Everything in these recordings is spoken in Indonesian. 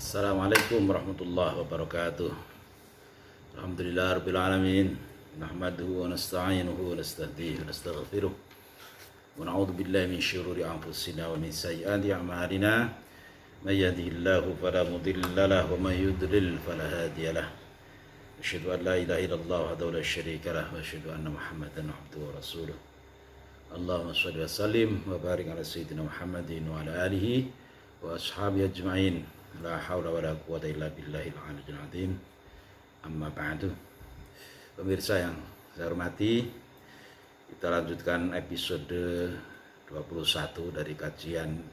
Assalamualaikum warahmatullahi wabarakatuh. Alhamdulillah rabbil alamin. Nahmaduhu wa nasta'inuhu wa nastahdihi wa nastaghfiruh. Wa na'udzu billahi min syururi anfusina wa min sayyiati a'malina. May yahdihillahu fala mudilla lahu wa may yudlil fala hadiya lahu. Asyhadu an la ilaha illallah wahdahu la syarika lahu wa asyhadu anna Muhammadan abduhu wa rasuluh. Allahumma shalli wa sallim wa barik ala sayyidina Muhammadin wa ala alihi wa ashabihi ajma'in. La haula wala quwata illa billahil aliyyil azim. Amma ba'du. Pemirsa yang saya hormati, kita lanjutkan episode 21 dari kajian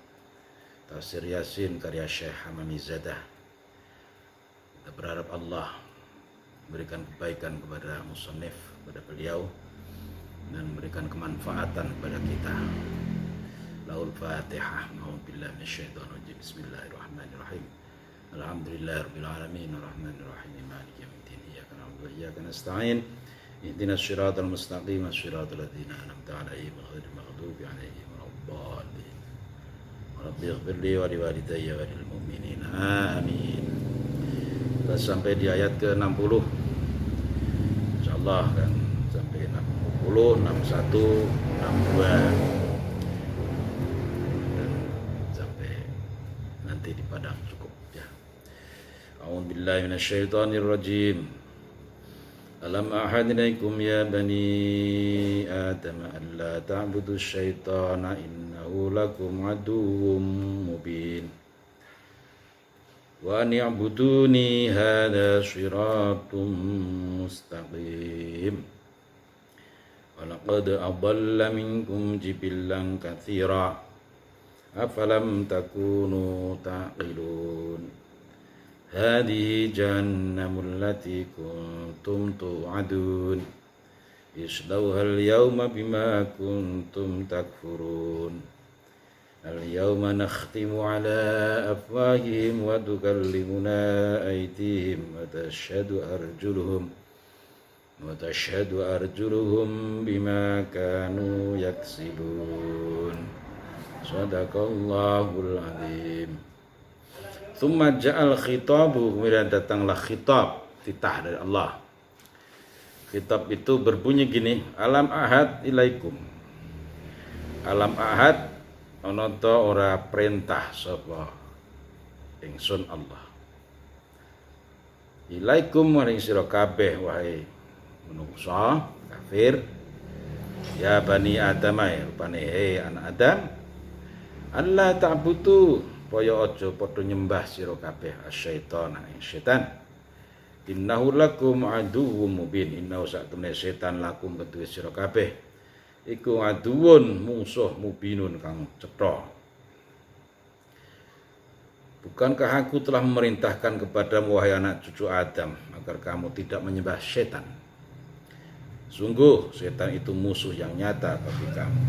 Tafsir Yasin karya Syekh Hamamizadah. Kita berharap Allah memberikan kebaikan kepada musannif, kepada beliau, dan memberikan kemanfaatan kepada kita. Lahul Fatihah. A'udzubillahi minasyaitonir rajim. Bismillahirrahmanirrahim. Alhamdulillahirabbil alamin arrahmanir rahim maliki yaumiddin iyyaka na'budu wa iyyaka nasta'in ihdinas siratal mustaqim siratal ladzina an'amta 'alaihim ghairil maghdubi 'alaihim waladdallin. Rabbi ighfirli wa liwalidayya wa lil mu'minin. Amin. Kita sampai di ayat ke-60. Insyaallah kan sampai 60, 61, 62. Di padang cukup ya. A'udzubillahi minasyaitonir rajim. Alam ahad ilaikum ya bani Adam alla ta'budu syaitana innahu lakum aduwwum mubin. Wa ni'buduni hadza shiratum mustaqim. Wa laqad adalla minkum jibillan katsira. Afalam takunu taqilun. Hadhihi jahannamul lati kuntum tu'adun. Islauha al-yawma bima kuntum takfurun. Al-yawma nakhtimu ala afwahihim wa tukallimuna aydihim wa tashhadu arjuluhum bima kanu yaksibun. Sadaqallahul azim. Tsumma ja'al khitabu, kemudian datanglah khitab, titah dari Allah. Khitab itu berbunyi gini, alam ahad ilaikum. Alam ahad ana ta ora perintah sapa ingsun Allah. Ilaikum maring sira kabeh wahai manungsa kafir. Ya bani Adam, rupane anak Adam. Allah ta'budu, kaya aja padha nyembah sira kabeh asyaiton ing setan. Innahu lakum aduwwum mubin. Innahu saktemene setan lakum kedue sira kabeh iku aduwun mungsuh mubinun kang cetha. Bukankah aku telah memerintahkan kepadamu wahai anak cucu Adam agar kamu tidak menyembah setan? Sungguh setan itu musuh yang nyata bagi kamu.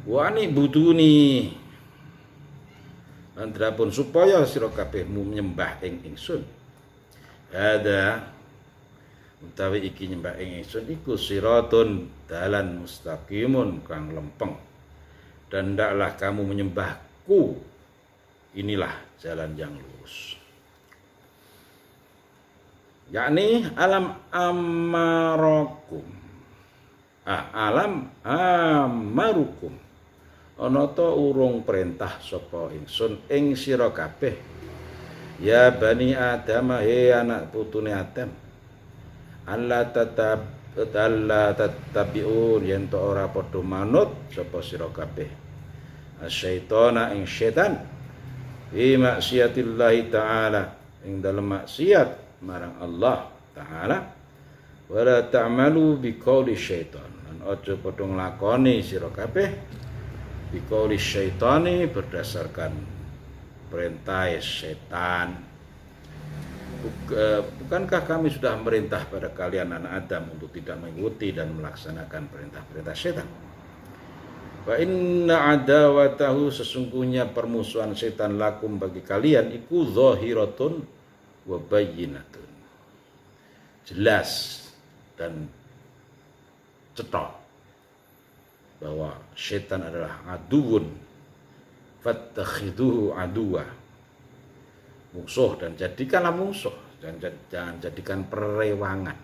Wa ani buduni, antrapun supaya sira kabehmu menyembah ing ingsun. Ada utawi iki nyembah ing ingsun iku siratun dalan mustaqimun kang lempeng. Dan ndaklah kamu menyembahku, inilah jalan yang lurus. Yakni alam amarakum. Alam amarukum. Ana ta urung perintah sapa ingsun ing sira kabeh ya bani Adam, he anak putune Adam, alla tattabi'un, yen ta ora padha manut sapa sira kabeh asyaitona ing setan fi maksiatillahi taala, ing dalem maksiat marang Allah taala. Wala ta'malu biqauli syaitan, lan aja padha nglakoni sira kabeh biqauli syaitani, berdasarkan perintah setan. Bukankah kami sudah merintah pada kalian anak Adam untuk tidak mengikuti dan melaksanakan perintah-perintah setan? Wa inna adawatahu, sesungguhnya permusuhan setan lakum bagi kalian iku zahiratun wa bayyinatun, jelas dan cetok bahwa setan adalah aduun fattakhiduhu aduwa, musuh, dan jadikanlah musuh, dan jangan jadikan perewangan.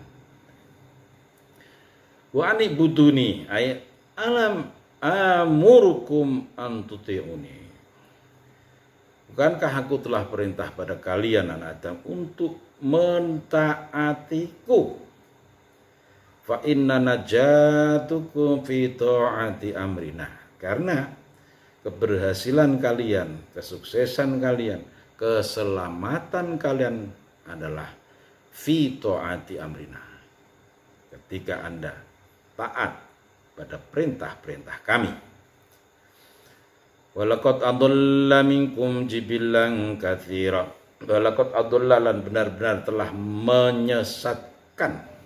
Wa anibuduni ay alam amurukum antuti'uni, bukankah aku telah perintah pada kalian anak Adam untuk mentaatiku? Fa inna najatukum fi ta'ati amrina, karena keberhasilan kalian, kesuksesan kalian, keselamatan kalian adalah fi ta'ati amrina, ketika Anda taat pada perintah-perintah kami. Walaqad adalla minkum jibillan katsira, walaqad adalla, lan benar-benar telah menyesatkan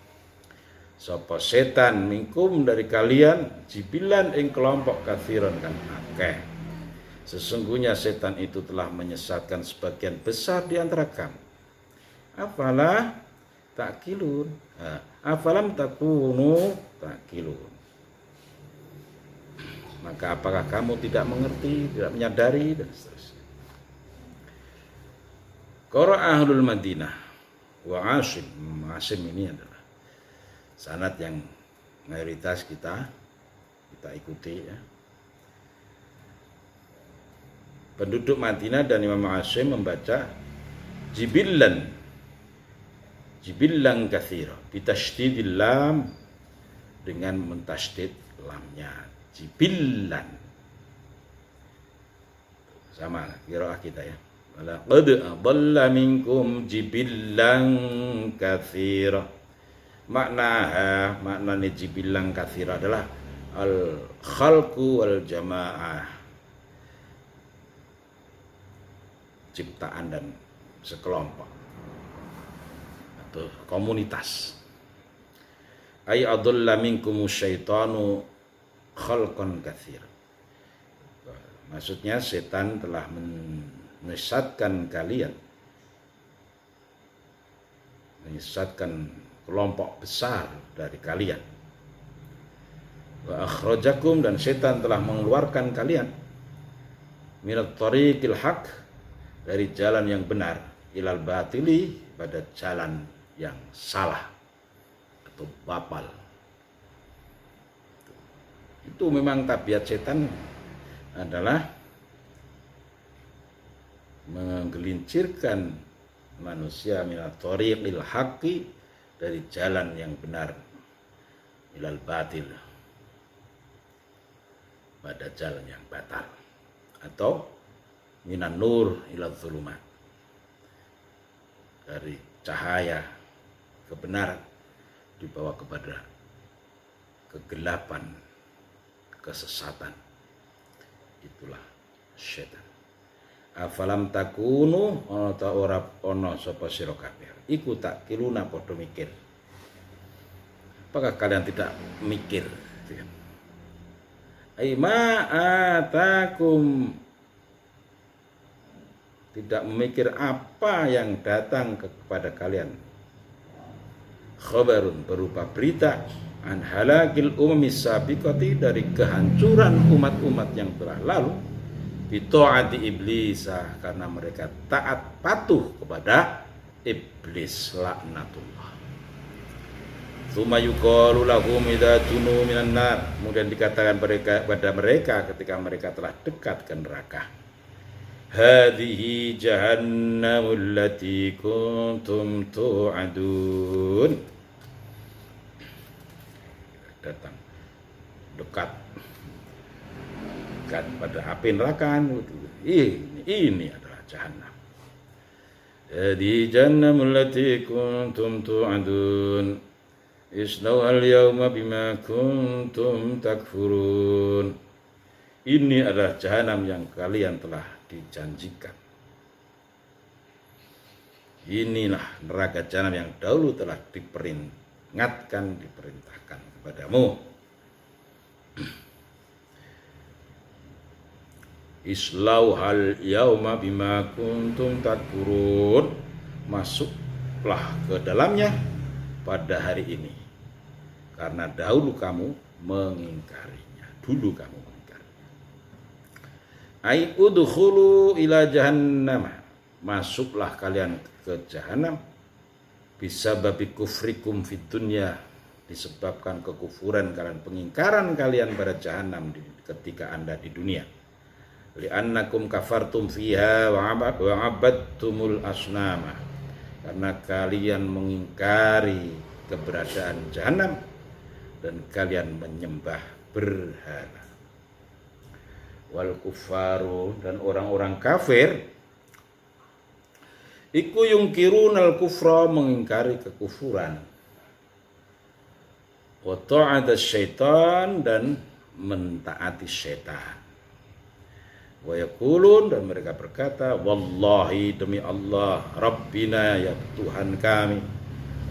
sapa setan minkum dari kalian, jibilan ing kelompok katsiran kan akeh. Sesungguhnya setan itu telah menyesatkan sebagian besar di antara kamu. Afala ta'qilun, afalam takunu ta'qilun, maka apakah kamu tidak mengerti, tidak menyadari, dan seterusnya. Qara ahlul Madinah wa Asim. Asim ini adalah sanad yang mayoritas kita ikuti ya. Penduduk Madinah dan Imam Asim membaca jibillan katsira bitasydidil lam, dengan mentasydid lamnya, jibillan. Sama qiraah kita ya. Laqad adalla minkum jibillan katsira. Maknanya jibillan katsira adalah al khalqu wal jamaah, ciptaan dan sekelompok atau komunitas. Ay adalla minkum syaitanu khalqan katsir, maksudnya setan telah menyesatkan kalian, menyesatkan kelompok besar dari kalian. Wa akhrajakum, dan setan telah mengeluarkan kalian, minat tariqil haq, dari jalan yang benar, ilal batili, pada jalan yang salah atau batal. Itu memang tabiat setan adalah menggelincirkan manusia minat tariqil haqqi, dari jalan yang benar, ilal batil, pada jalan yang batal, atau minan nur ilal zulumat, dari cahaya kebenaran dibawa kepada kegelapan, kesesatan. Itulah setan. Afalam takunu, ana ta ora ana sapa sira kabeh iku tak kiluna padha mikir. Apakah kalian tidak mikir? Ai ma atakum, tidak memikir apa yang datang kepada kalian. Khabarun, berupa berita, an halakil umamis sabiqati, dari kehancuran umat-umat yang telah lalu, bitaati iblis, karena mereka taat patuh kepada iblis, laknatullah. Tsumma yuqalu lahum idza tunu minan nar, kemudian dikatakan pada mereka ketika mereka telah dekat ke neraka, hadhihi jahannamul lati kuntum tu'adun, datang dekat pada api neraka. Ini adalah jahannam. Hadhihi jahannamul lati kuntum tu'adun isnauhal yawma bima kuntum takfurun. Ini adalah jahanam yang kalian telah dijanjikan. Inilah neraka jahanam yang dahulu telah diperintahkan kepadamu. Islauhal yauma bima kuntum takfurun, masuklah ke dalamnya pada hari ini, karena dahulu kamu mengingkarinya. Ai udkhulu ila jahannam, masuklah kalian ke jahanam, bisababi kufrikum fid dunya, disebabkan kekufuran kalian, pengingkaran kalian pada jahanam ketika Anda di dunia. Li'annakum kafartum fiha wa abadtumul asnama, karena kalian mengingkari keberadaan jahanam dan kalian menyembah berhala. Wal kufaru, dan orang-orang kafir, iku yungkirunal kufra, mengingkari kekufuran, wa ta'atas syaitan, dan mentaati syaitan. Wa yaqulun, dan mereka berkata, wallahi, demi Allah, Rabbina, ya Tuhan kami,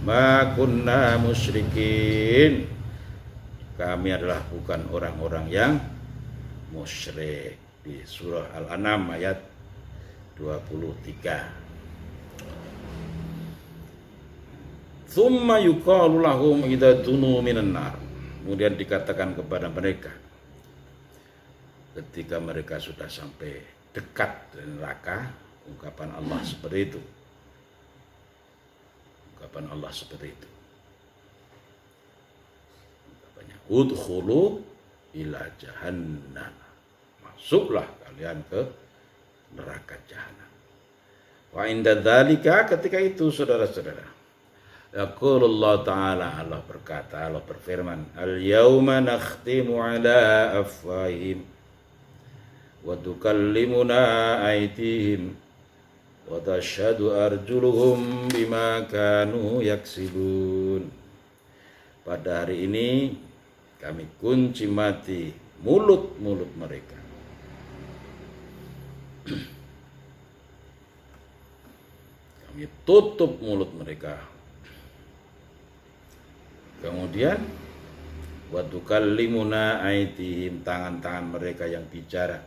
ma kunna musyrikin, kami adalah bukan orang-orang yang musyrik, di surah Al-An'am ayat 23. Tsumma yuqalu lahum idza dunu minan nar, kemudian dikatakan kepada mereka ketika mereka sudah sampai dekat dari neraka, ungkapan Allah seperti itu. Ungkapan Allah seperti itu. Ungkapannya udkhulu ila jahannam, masuklah kalian ke neraka jahanam. Wa inda dzalika, ketika itu saudara-saudara, yaqulullah ta'ala, Allah berkata, Allah berfirman, al-yawma nakhtimu ala afwahihim wa tukallimuna aydihim wa tashhadu arjuluhum bima kanu yaksibun. Pada hari ini kami kunci mati mulut-mulut mereka. Kami tutup mulut mereka. Kemudian wa tukallimuna aydihim, tangan-tangan mereka yang bicara.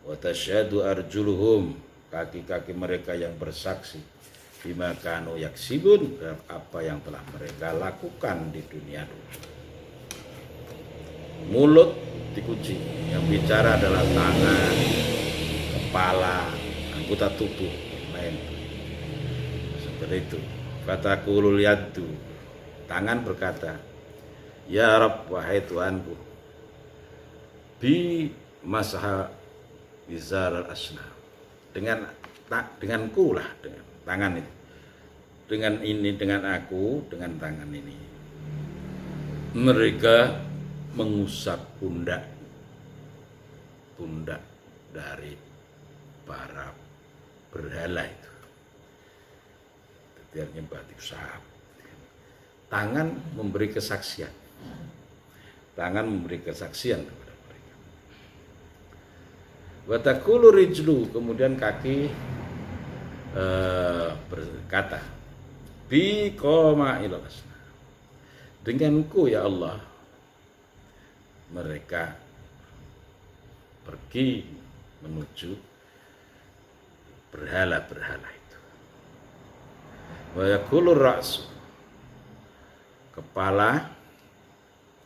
Wa tasyhadu arjuluhum, kaki-kaki mereka yang bersaksi. Bima kanu yaksibun, apa yang telah mereka lakukan di dunia dulu. Mulut dikunci, yang bicara adalah tangan, kepala, anggota tubuh lain. Seperti itu. Fataqulul yaddu, tangan berkata, ya Rabb, wahai Tuhanku, bi masaha bizar al-asna, denganku lah, dengan tangan itu, dengan ini, dengan aku, dengan tangan ini, mereka mengusap pundak dari para berhala itu. Dia nyembah diusap. Tangan memberi kesaksian. Tangan memberi kesaksian kepada mereka. Wa taqulu rijlu, kemudian kaki berkata, bi qoma ila asna, denganku ya Allah mereka pergi menuju berhala-berhala itu. Wa yaqulu ra'su, kepala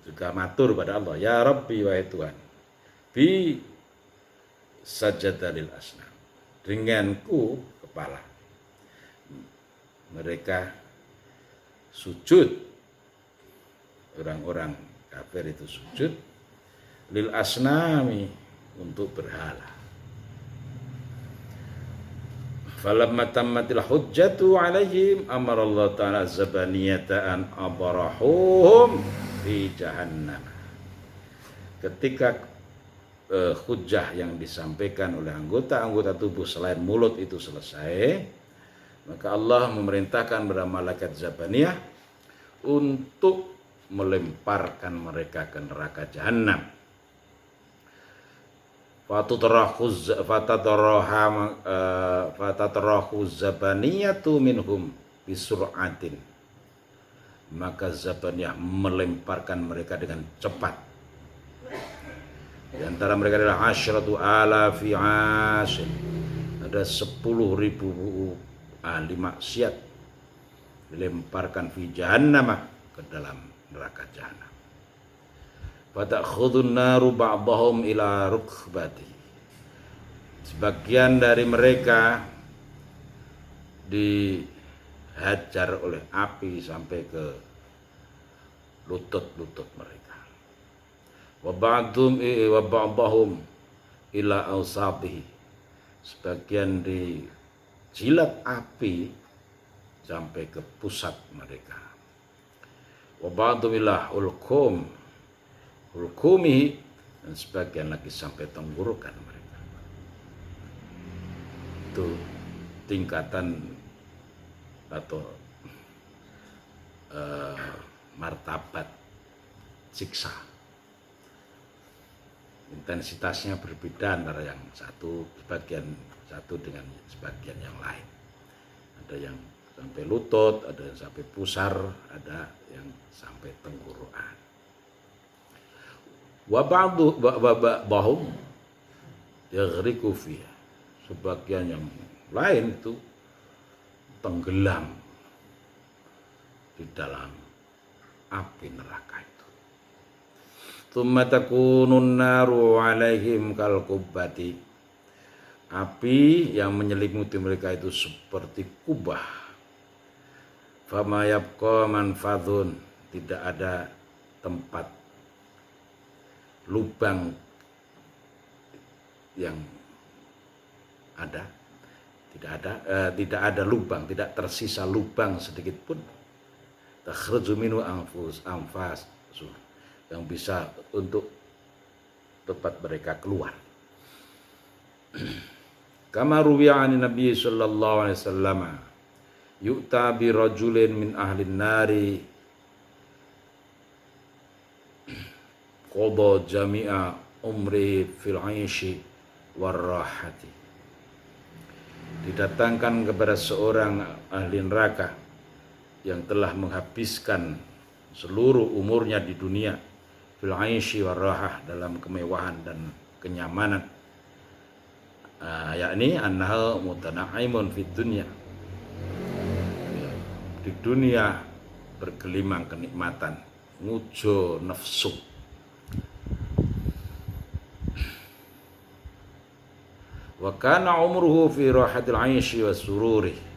juga matur pada Allah, ya Rabbi, wahai Tuhan, bi sajada lil asnam, denganku kepala mereka sujud, orang-orang kafir itu sujud lil asnami, untuk berhala. Falamma tammatil hujjatu alaihim amara Allah ta'ala zabaniyata an abarahuhum fi jahannam. Ketika hujjah yang disampaikan oleh anggota-anggota tubuh selain mulut itu selesai, maka Allah memerintahkan kepada malaikat Zabaniyah untuk melemparkan mereka ke neraka jahanam. Fatatrahu Zabaniyatu minhum bisur'atin, maka Zabaniyah melemparkan mereka dengan cepat. Di antara mereka adalah asyratu alafi asin, ada 10.000 ahli maksiat dilemparkan fi jahannam, ke dalam neraka jahanam. Fata'khudun naru ba'dahum ila rukbati, Sebagian dari mereka dihajar oleh api sampai ke lutut-lutut mereka. Wa ba'dhum ila awsabihi. Sebagian dijilat api sampai ke pusat mereka. Wa ba'dhum ila hulkumihi, dan sebagian lagi sampai tenggorokan mereka. Itu tingkatan atau martabat siksa. Intensitasnya berbeda antara yang sebagian satu dengan sebagian yang lain. Ada yang sampai lutut, ada yang sampai pusar, ada yang sampai tenggorokan. Wa ba'dhum yaghriqu fiha. Sebagian yang lain itu tenggelam di dalam api neraka itu. Tsumma takunun naru 'alaihim kal qubbati. Api yang menyelimuti mereka itu seperti kubah. Fama yabqa manfadhun, tidak ada tempat lubang yang ada, tidak ada lubang, tidak tersisa lubang sedikit pun. Takhruju minhu anfas yang bisa untuk tempat mereka keluar. Kama ruwiya 'an Nabi sallallahu alaihi wasallam yu'ta bi rajulin min ahli nari qada jami'a umri fil 'aishi warrahati. Didatangkan kepada seorang ahli neraka yang telah menghabiskan seluruh umurnya di dunia fil 'aishi warrahah, dalam kemewahan dan kenyamanan, yakni annahu mutanaimun fid dunya, di dunia bergelimang kenikmatan, ngujo nafsu. Wa kana umruhu fi rahatil 'aishi wa sururi.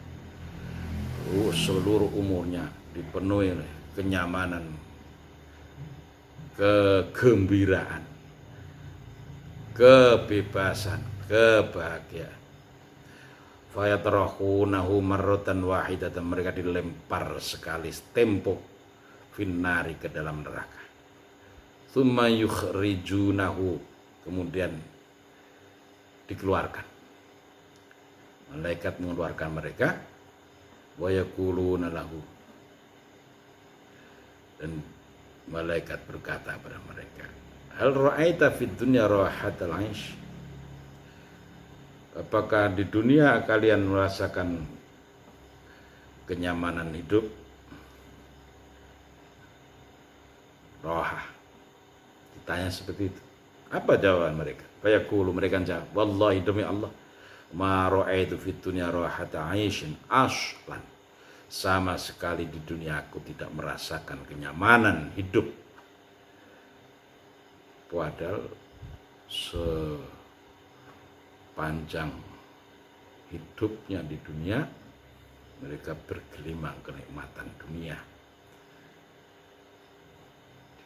Seluruh umurnya dipenuhi oleh kenyamanan, kegembiraan, kebebasan, kebahagiaan. Fayatrahunahu marratan wahidatan, mereka dilempar sekali tempo finnari, ke dalam neraka. Tsumma yukhrijunahu, kemudian dikeluarkan. Malaikat mengeluarkan mereka. Wa yaquluna lahu, dan malaikat berkata kepada mereka, hal ra'aita fid dunya rahatal 'aish. Apakah di dunia kalian merasakan kenyamanan hidup? Roha. Ditanya seperti itu. Apa jawaban mereka? Fayaqulu, mereka jawab, wallahi demi Allah, ma ra'aitu fid dunya rahata 'aishin aslan. Sama sekali di dunia aku tidak merasakan kenyamanan hidup. Padahal sepanjang hidupnya di dunia mereka bergelimang kenikmatan dunia.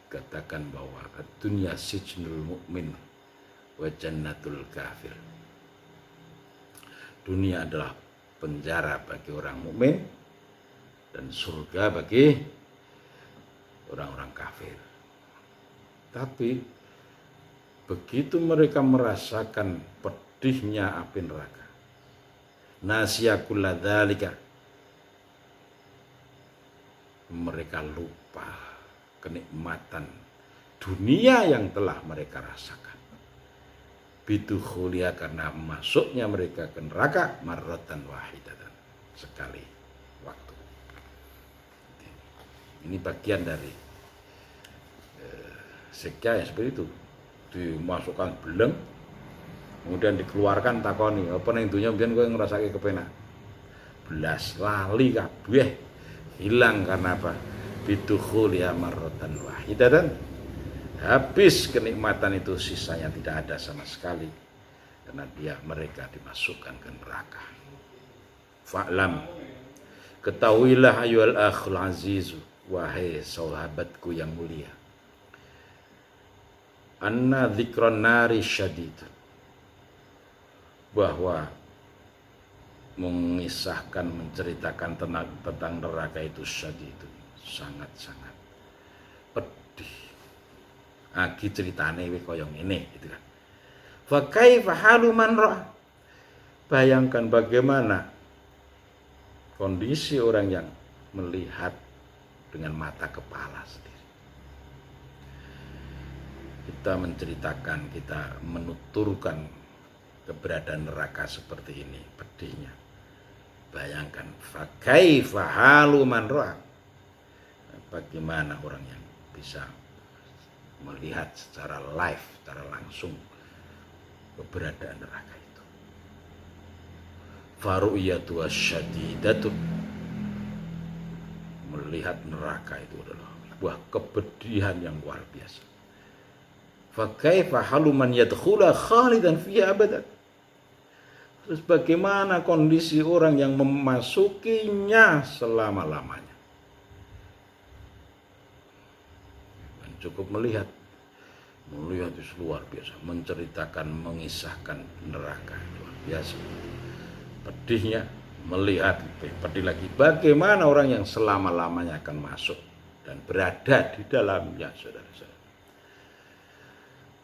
Dikatakan bahwa dunia sijnul mu'min wa jannatul kafir. Dunia adalah penjara bagi orang mukmin dan surga bagi orang-orang kafir. Tapi begitu mereka merasakan pedihnya api neraka, nasiyakulla dzalika, mereka lupa kenikmatan dunia yang telah mereka rasakan. Bidukhuliya, karena masuknya mereka ke neraka marratan wahidatan, sekali waktu. Ini bagian dari siksa yang seperti itu. Dimasukkan beleng, kemudian dikeluarkan, takoni apa ning dunya mbiyen kowe ngrasake kepenak. Belas lali kabeh, hilang karena apa? Bidukhuliya marratan wahidatan. Habis kenikmatan itu, sisanya tidak ada sama sekali. karena mereka dimasukkan ke neraka. Fa'lam, ketahuilah ayyuhal akhul azizu, wahai sahabatku yang mulia, anna dzikran nari syadid, bahwa mengisahkan, menceritakan tentang neraka itu syadid, sangat-sangat pedih. Aki ceritane kaya ngene gitu kan. Fa kaifa halu man ra'a, bayangkan bagaimana kondisi orang yang melihat dengan mata kepala sendiri. Kita menceritakan, kita menuturkan keberadaan neraka seperti ini, pedihnya. Bayangkan, fa kaifa halu man ra'a, bagaimana orang yang bisa melihat secara live, secara langsung keberadaan neraka itu. Faru'iyatu asyadidatu, melihat neraka itu adalah sebuah kepedihan yang luar biasa. Fa kaifa halu man yadkhula khalidan fiha abadan, terus bagaimana kondisi orang yang memasukinya selama-lamanya. Cukup melihat itu luar biasa, menceritakan, mengisahkan neraka luar biasa. Pedihnya melihat, pedih lagi bagaimana orang yang selama-lamanya akan masuk dan berada di dalamnya, saudara-saudara.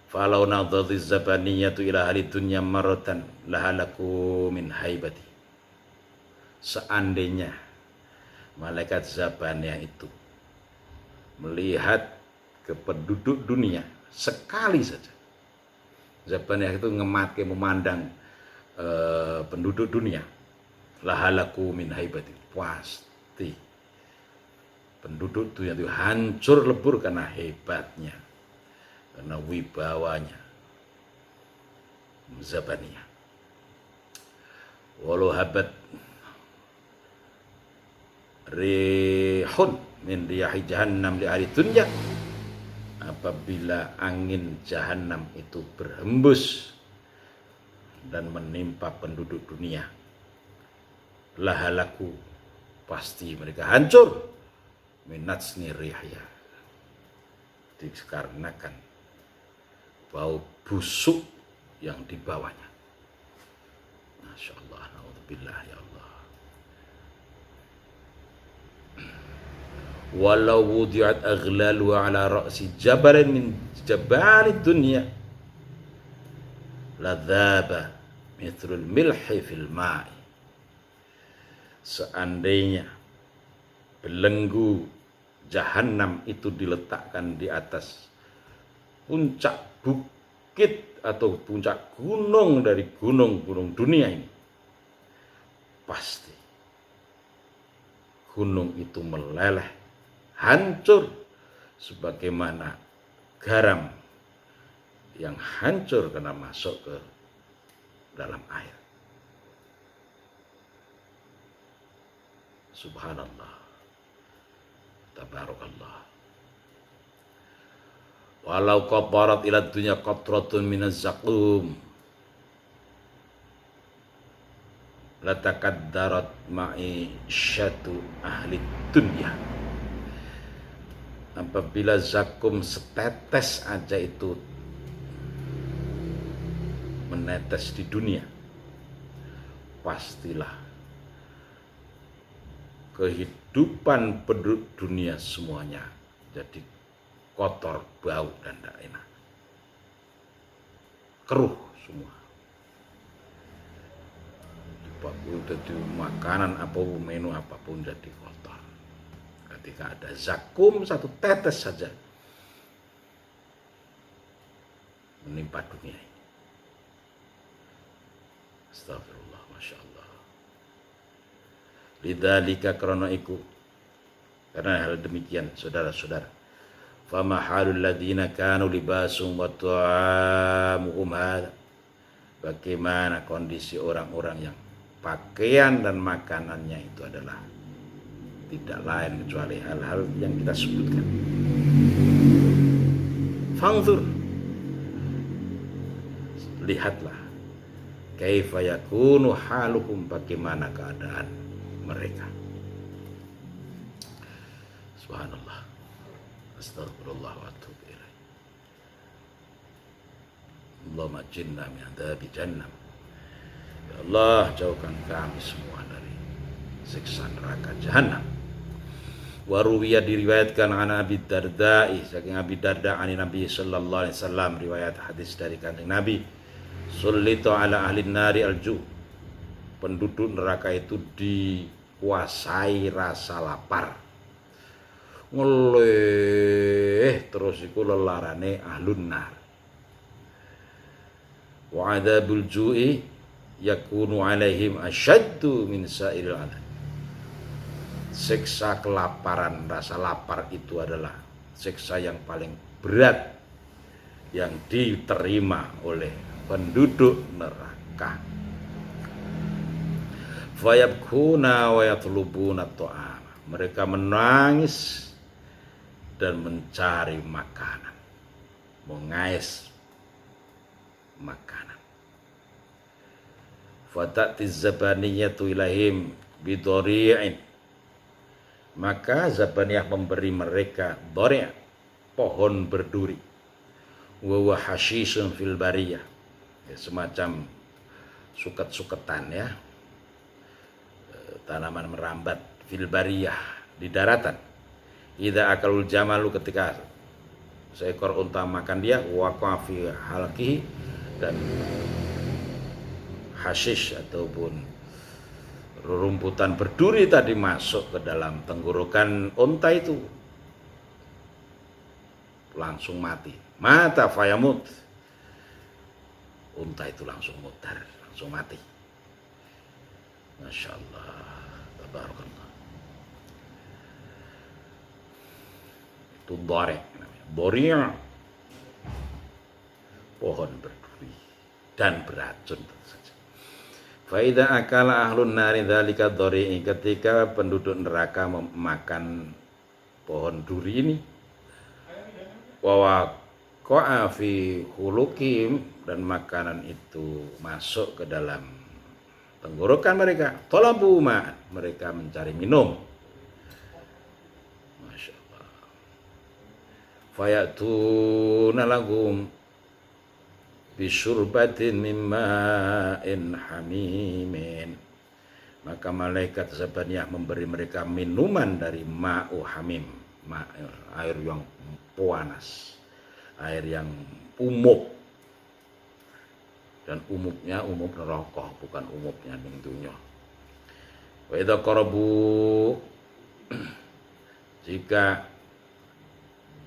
Falau nadhadhi zabaniyatu ila ahli dunya maratan lahalaku min haibati, seandainya malaikat Zabaniyah itu melihat ke penduduk dunia sekali saja, Zabaniyah itu ngematke, memandang penduduk dunia, lahalaku min haibati, pasti penduduk dunia itu hancur lebur karena hebatnya, karena wibawanya Zabaniyah. Walau habat rihun min riyahi jahannam li ahli dunya, apabila angin jahanam itu berhembus dan menimpa penduduk dunia, lahalaku, pasti mereka hancur, minatsni rihya, dikarenakan bau busuk yang dibawanya. Masya Allah, naudzubillah ya Allah. Walau wudi'at aghlalu ala ra'si jabalin min jabalid dunya ladzaba mithlul milhi fil ma'i, seandainya belenggu jahanam itu diletakkan di atas puncak bukit atau puncak gunung dari gunung-gunung dunia ini, pasti gunung itu meleleh, hancur sebagaimana garam yang hancur karena masuk ke dalam air. Subhanallah, tabarakallah. Walau qabarat ila dunya qatratun minaz zaqum latakaddarat ma'isyatu ahli dunya, apabila zakum setetes aja itu menetes di dunia, pastilah kehidupan penduduk dunia semuanya jadi kotor, bau, dan tidak enak, keruh semua. Jadi makanan apapun, menu apapun jadi kotor ketika ada zakum satu tetes saja menimpa dunia ini. Astagfirullah, Masya Allah. Lidzalika, karena iku, karena hal demikian, saudara-saudara, fama halul ladzina kanu libasum wa ta'amuhum hadza, bagaimana kondisi orang-orang yang pakaian dan makanannya itu adalah tidak lain kecuali hal-hal yang kita sebutkan. Fangzur, lihatlah, kaifa yakunu haluhum, bagaimana keadaan mereka. Subhanallah. Astagfirullah wa atubu ilaih. Allahumma jinna min adzabi jahannam. Ya Allah, jauhkan kami semua dari siksa neraka jahanam. Wa ruwiya, diriwayatkan an Abi Darda, saking Abi Darda ani Nabi sallallahu alaihi wasallam, riwayat hadis dari kanjeng Nabi, sullitu ala ahli nari alju, penduduk neraka itu dikuasai rasa lapar. Ngeleh terus iku lelarane ahlun nar. Wa adzabul ju'i yakunu alaihim asyaddu min sa'iril adzab. Siksa kelaparan, rasa lapar itu adalah siksa yang paling berat yang diterima oleh penduduk neraka. Fayabkuna wa yatlubuna ta'am, mereka menangis dan mencari makanan, mengais makanan. Fatatiz zabaniyatu ilahim bidori'in, maka Zabaniyah memberi mereka dori', pohon berduri, wa huwa hashisun fil bariyah, ya, semacam suket-suketan, ya, tanaman merambat, fil bariyah, di daratan. Idza akalul jamalu, ketika seekor unta makan dia, waqa fi halqihi, dan hashish ataupun rumputan berduri tadi masuk ke dalam tenggorokan unta itu, langsung mati. Mata fayamut, unta itu langsung mutar, langsung mati. Masya Allah, tabarakallah. Itu dore, boria, pohon berduri dan beracun. Faida akala ahlun nari dzalika dhari'i, ketika penduduk neraka memakan pohon duri ini, wa waqa'a fi khuluqihim, dan makanan itu masuk ke dalam tenggorokan mereka, talabu ma, mereka mencari minum. Masya Allah. Fayatuna lahum bisyurbatin mimma'in hamimin, maka malaikat Zabaniyah memberi mereka minuman dari ma'u hamim, air yang panas, air yang umup, dan umupnya umup neraka, bukan umupnya ning dunya. Wa idza qarabu, jika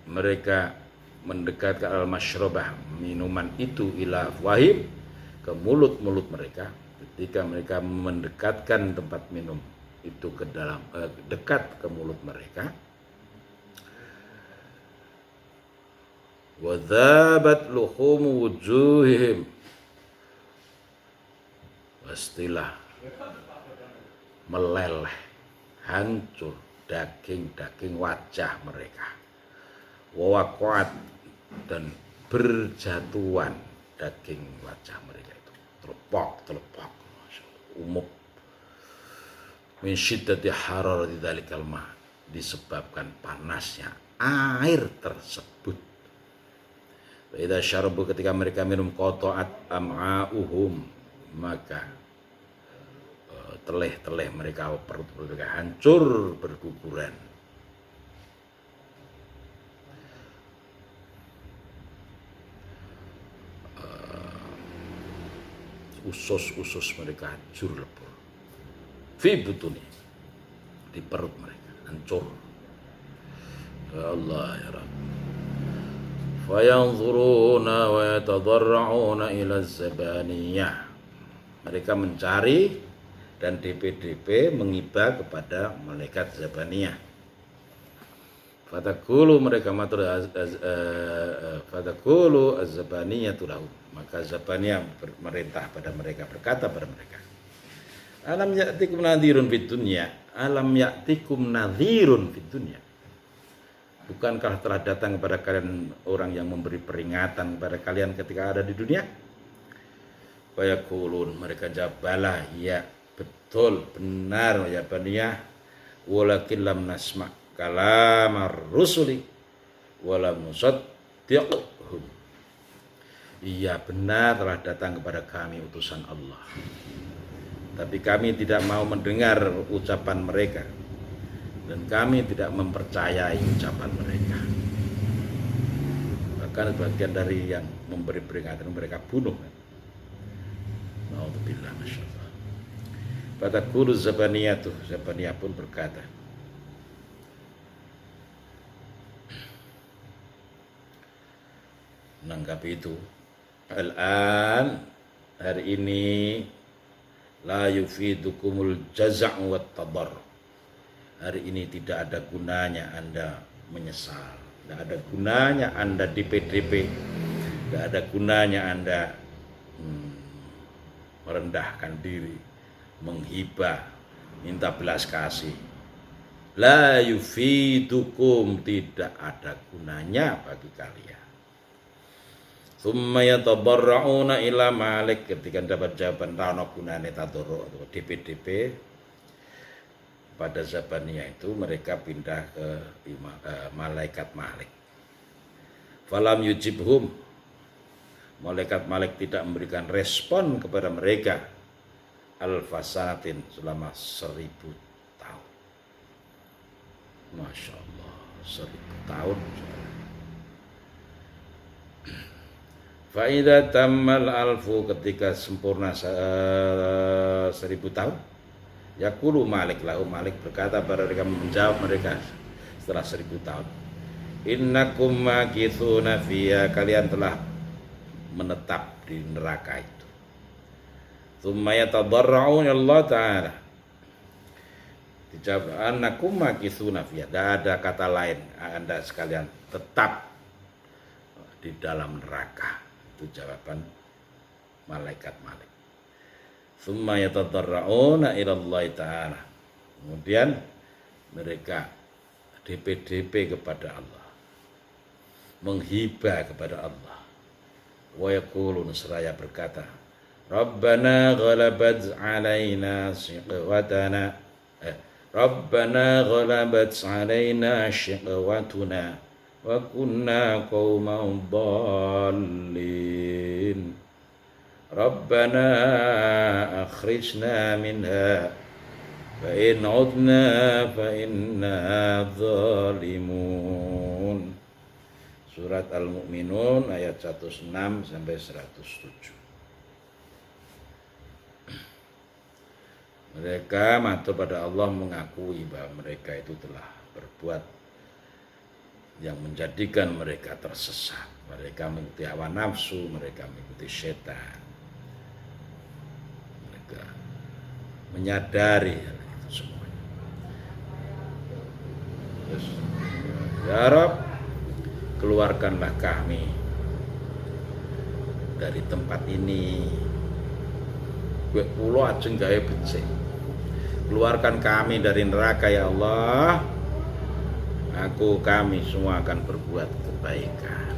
mereka mendekatkan al-masyrabah, minuman itu, ila wahib, ke mulut-mulut mereka, ketika mereka mendekatkan tempat minum itu ke dalam dekat ke mulut mereka, wa dhabat luhum wujuhihim, pastilah meleleh, hancur daging-daging wajah mereka, wa waqat, dan berjatuhan daging wajah mereka itu telepok, umup, min syiddati hararati dzalikal ma, disebabkan panasnya air tersebut. Wa idza syarabu, ketika mereka minum, qata'at am'a'uhum, maka teleh-teleh mereka, perut mereka hancur berguguran. Usus-usus mereka hancur lebur, fi butuni, di perut mereka hancur. Ya Allah ya Rabb. Fayanzuruna wa yatadarra'una ila Zabaniyah, mereka mencari dan DP-DP mengiba kepada malaikat Zabaniyah. Fatakulu, mereka matur, fatakulu az-Zabaniyatu lahu, maka Zabaniyah merintah pada mereka, berkata pada mereka, alam ya'tikum nadhirun fid dunya, alam ya'tikum nadhirun fid dunya, bukankah telah datang kepada kalian orang yang memberi peringatan kepada kalian ketika ada di dunia? Fayaqulun, mereka jawab bala, ya betul benar ya baniyah, walakin lam nasma' kalamar rusuli walam nusaddiqhum. Iya benar telah datang kepada kami utusan Allah, tapi kami tidak mau mendengar ucapan mereka dan kami tidak mempercayai ucapan mereka. Bahkan sebagian dari yang memberi peringatan mereka bunuh. Na'udzubillah, masyaallah. Fataqulu Zabaniyatu, Zabaniyah pun berkata, menanggapi itu, al-an, hari ini, la yufidukumul jaza' wa tabar. Hari ini tidak ada gunanya Anda menyesal, tidak ada gunanya Anda di PDP, tidak ada gunanya Anda merendahkan diri, menghibah, minta belas kasih. La yufidukum, tidak ada gunanya bagi kalian. Tsumma yatabarra'una ila malik, ketika dapat jawaban rano gunane tadarru atau DP-DP pada Zabaniyah itu, mereka pindah ke malaikat Malik. Falam yujibhum, malaikat Malik tidak memberikan respon kepada mereka alfasanatin, selama 1000 tahun. Masya Allah, 1000 tahun. Fa'idha tammal alfu, ketika sempurna 1000 tahun, yaqulu Malik lahu, Malik berkata pada mereka, menjawab mereka setelah 1000 tahun, innakum makithuna fiha, kalian telah menetap di neraka itu. Tsumma yatadarra'un Allah Ta'ala, dijawab annakum makithuna fiha, tidak ada kata lain, Anda sekalian tetap di dalam neraka. Itu jawaban malaikat Malik. Tsumma yatadarra'una ila Allah Ta'ala, kemudian mereka DP-DP kepada Allah, menghibah kepada Allah. Wa yaqulun, seraya berkata, Rabbana ghalabat alaina shiqwatana, Rabbana ghalabat alaina shiqwatuna wa kunna qauman dhalin. Rabbana akhrijna minha fa in 'udna fa inna zalimun. Surat Al-Mu'minun ayat 106 sampai 107. Mereka matur pada Allah, mengakui bahwa mereka itu telah berbuat yang menjadikan mereka tersesat. Mereka mengikuti hawa nafsu, mereka mengikuti setan. Mereka menyadari hal itu semuanya. Terus, ya Rabb, keluarkanlah kami dari tempat ini. Gue pulau ajeng gawe becik. Keluarkan kami dari neraka ya Allah. Kami semua akan berbuat kebaikan.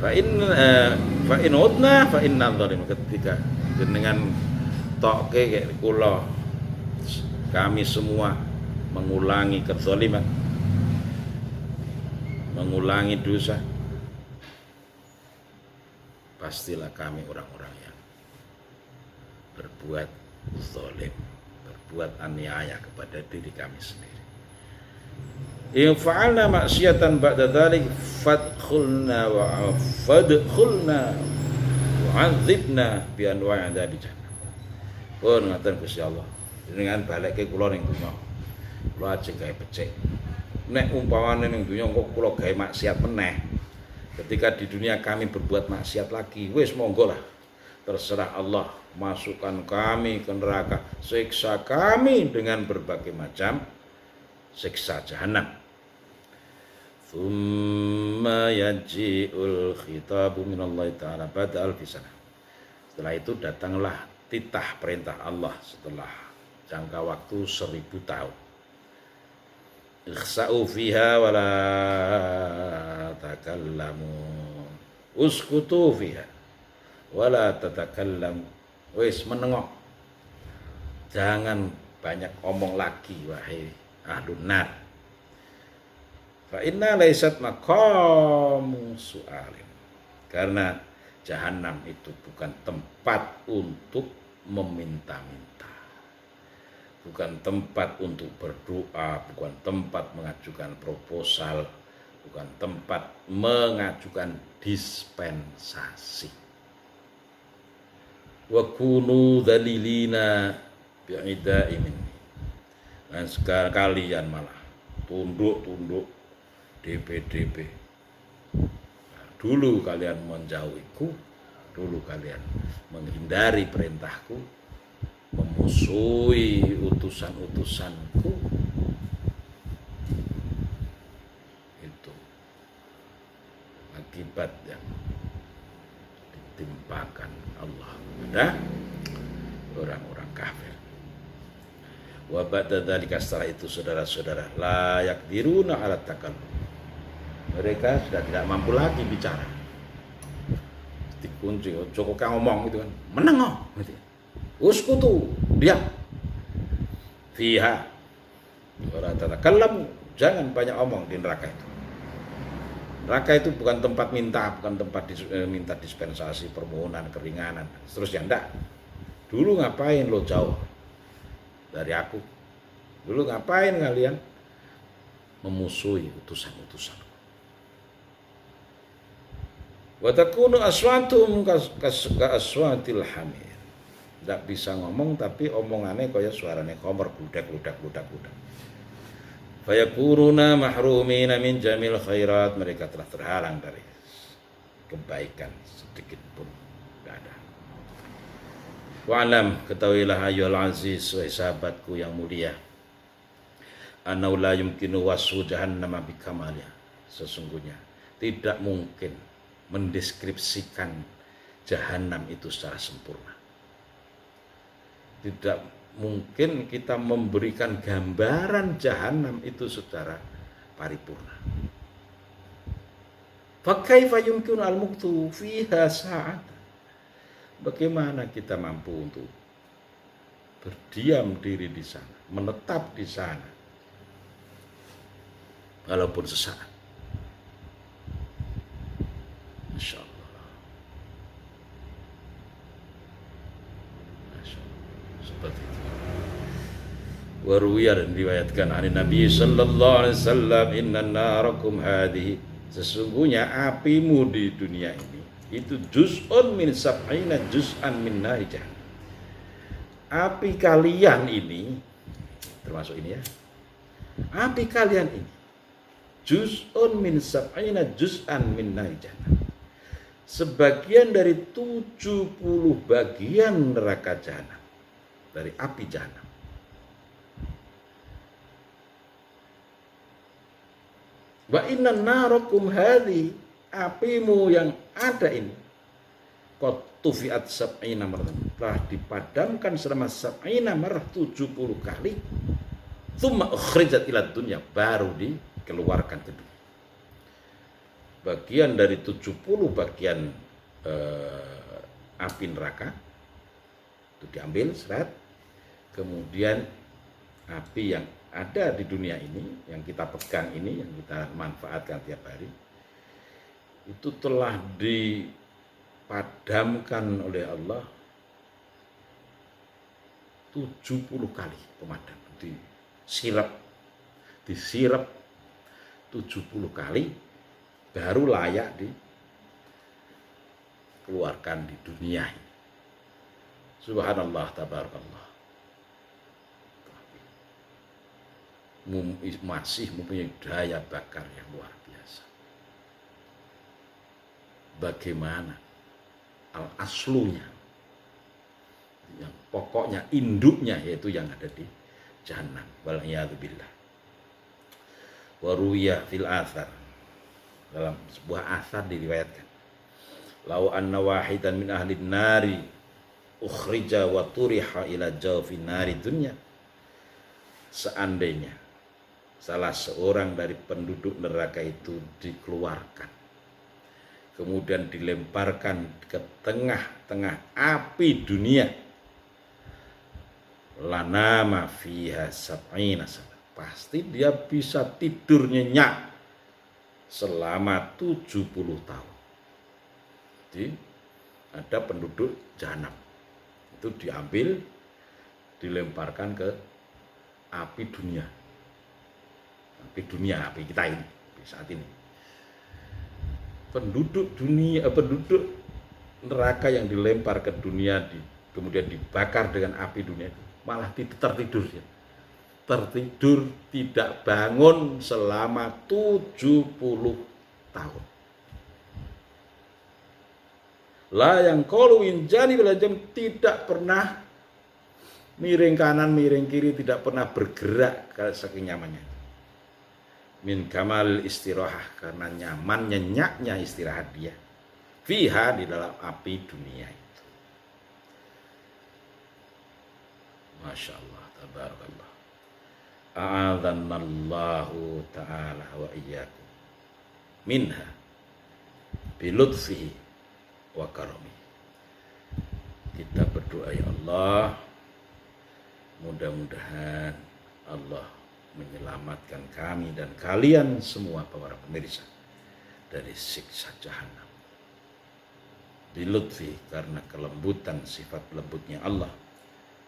Fa in udna fa inna zalim, ketika dengan toke kayak kula kami semua mengulangi kezaliman, mengulangi dosa, pastilah kami orang-orang yang berbuat zalim, berbuat aniaya kepada diri kami sendiri. In fa'alna maksiatan ba'da dzalik fadkhulna wa wa'adzibna bi anwa'i adzab jahannam. Pun ngaten Gusti Allah, dengan balekke kula ning dunya, kula ajeng gawe becik. Nek umpamane ning dunya kok kula gawe maksiat meneh, ketika di dunia kami berbuat maksiat lagi, wis monggo lah, terserah Allah, masukkan kami ke neraka, siksa kami dengan berbagai macam siksa jahanam. Tsumma yaji'ul khitabu minallahi ta'ala ba'da alfi sanah. Setelah itu datanglah titah perintah Allah setelah jangka waktu 1000 tahun. Ikhsa'u fiha wa la takallamu, uskutu fiha wala tatakallam, wis menengok, jangan banyak omong lagi wahai ahlun nar. Fa inna laysat maqamu su'alin, karena jahanam itu bukan tempat untuk meminta-minta, bukan tempat untuk berdoa, bukan tempat mengajukan proposal, bukan tempat mengajukan dispensasi. Wa kunu dzalilina bi'idai minni, dan sekarang kalian malah tunduk-tunduk DP. Dulu kalian menjauhiku, dulu kalian menghindari perintahku, memusuhi utusan-utusanku. Itu akibat yang ditimpakan Allah pada orang-orang kafir. Wa ba'da dzalika, setelah itu saudara-saudara, la yaqdiruna 'ala takallum, mereka sudah tidak mampu lagi bicara. Dikunci, Joko kang ngomong gitu kan, meneng gitu. Uskutu, diam. Fiha, ora tatakallam, jangan banyak omong di neraka itu. Neraka itu bukan tempat minta, bukan tempat minta dispensasi, permohonan, keringanan, seterusnya. Enggak. Dulu ngapain lo jauh dari aku? Dulu ngapain kalian memusuhi utusan-utusan? Wa takunu aswatum ka aswatil hamir. Tidak bisa ngomong tapi omongannya kaya suarane khamr, gludak. Fayakuruna mahrumina min jamil khairat, mereka telah terhalang dari kebaikan sedikit pun tidak ada. Wa'lam, ketahuilah ayyuhal aziz, wahai sahabatku yang mulia, annahu la yumkinu wasfu jahannama bikamaliha, sesungguhnya tidak mungkin mendeskripsikan jahanam itu secara sempurna. Tidak mungkin kita memberikan gambaran jahanam itu secara paripurna. Fa kaifa yumkinu al-muqtu fiha sa'at? Bagaimana kita mampu untuk berdiam diri di sana, menetap di sana walaupun sesaat? Masya Allah. Seperti itu. Waruwiyah, dan diriwayatkan dari Nabi sallallahu alaihi wasallam, inna narakum hadhihi, sesungguhnya apimu di dunia ini itu juz'un min sab'ina juz'an min nari jahannam. Api kalian ini, termasuk ini ya, api kalian ini juz'un min sab'ina juz'an min nari jahannam, sebagian dari 70 bagian neraka jahanam, dari api jahanam. Wa inna narakum hadhi, apimu yang ada ini, qad tufiat sab'ina marratan, telah dipadamkan selama sab'ina marrah, 70 kali. Tsumma ukhrijat ila dunya, baru dikeluarkan ke dunia. Bagian dari 70 bagian api neraka itu diambil serat, kemudian api yang ada di dunia ini, yang kita pegang ini, yang kita manfaatkan tiap hari, itu telah dipadamkan oleh Allah 70 kali pemadam, disirap 70 kali, baru layak dikeluarkan di dunia ini. Subhanallah, tabarakallah. Masih mempunyai daya bakar yang luar biasa. Bagaimana al-aslunya, yang pokoknya, induknya, yaitu yang ada di jahannam. Wal'iyadzubillah. Waruya fil athar, dalam sebuah asar diriwayatkan, lau anna wahidan min ahli nari ukhrija wa turiha ila jawfi nari dunya, seandainya salah seorang dari penduduk neraka itu dikeluarkan kemudian dilemparkan ke tengah-tengah api dunia, lanama fiha sab'ina sana, pasti dia bisa tidur nyenyak selama 70 tahun. Jadi ada penduduk jahanam itu diambil, dilemparkan ke api dunia, api kita ini saat ini. Penduduk neraka yang dilempar ke dunia, kemudian dibakar dengan api dunia, malah tertidur ya. Tertidur tidak bangun selama 70 tahun. La yang qaluin jani belajam, tidak pernah miring kanan miring kiri, tidak pernah bergerak saking nyamannya. Min kamal istirahah, karena nyaman nyenyaknya istirahat dia. Fiha, di dalam api dunia itu. Masya Allah, tabarakallah. A'adhanallahu ta'ala wa iyyakum minha bilutfihi wa karami. Kita berdoa, ya Allah, mudah-mudahan Allah menyelamatkan kami dan kalian semua para pemirsa dari siksa jahanam. Bilutfi, karena kelembutan, sifat lembutnya Allah,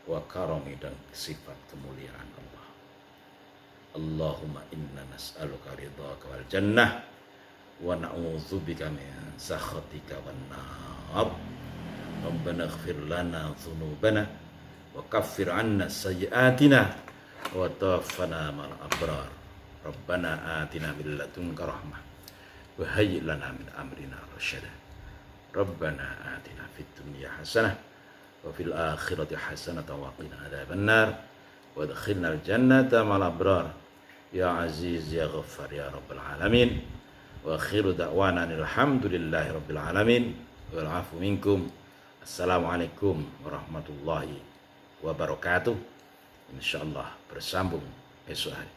wa karami, dan sifat kemuliaan Allah. Allahumma inna nas'aluka ridhaka wal jannah wa na'udzubika min sakhatika wan nar. Rabbana ighfir lana dhunubana wa kaffir 'anna sayyi'atina wa tawaffana ma'al abrar. Rabbana atina min ladunka rahmah wa hayyi' lana min amrina rasyada. Rabbana atina fid dunya hasanah wa fil akhirati hasanah wa qina adzabannar wa adkhilna al-jannata ma'al abrar. Ya Aziz ya Ghaffar ya Rabbal alamin. Wa akhiru da'wana alhamdulillahi rabbil alamin. Wal 'afu minkum. Assalamualaikum warahmatullahi wabarakatuh. Insyaallah bersambung esok hari.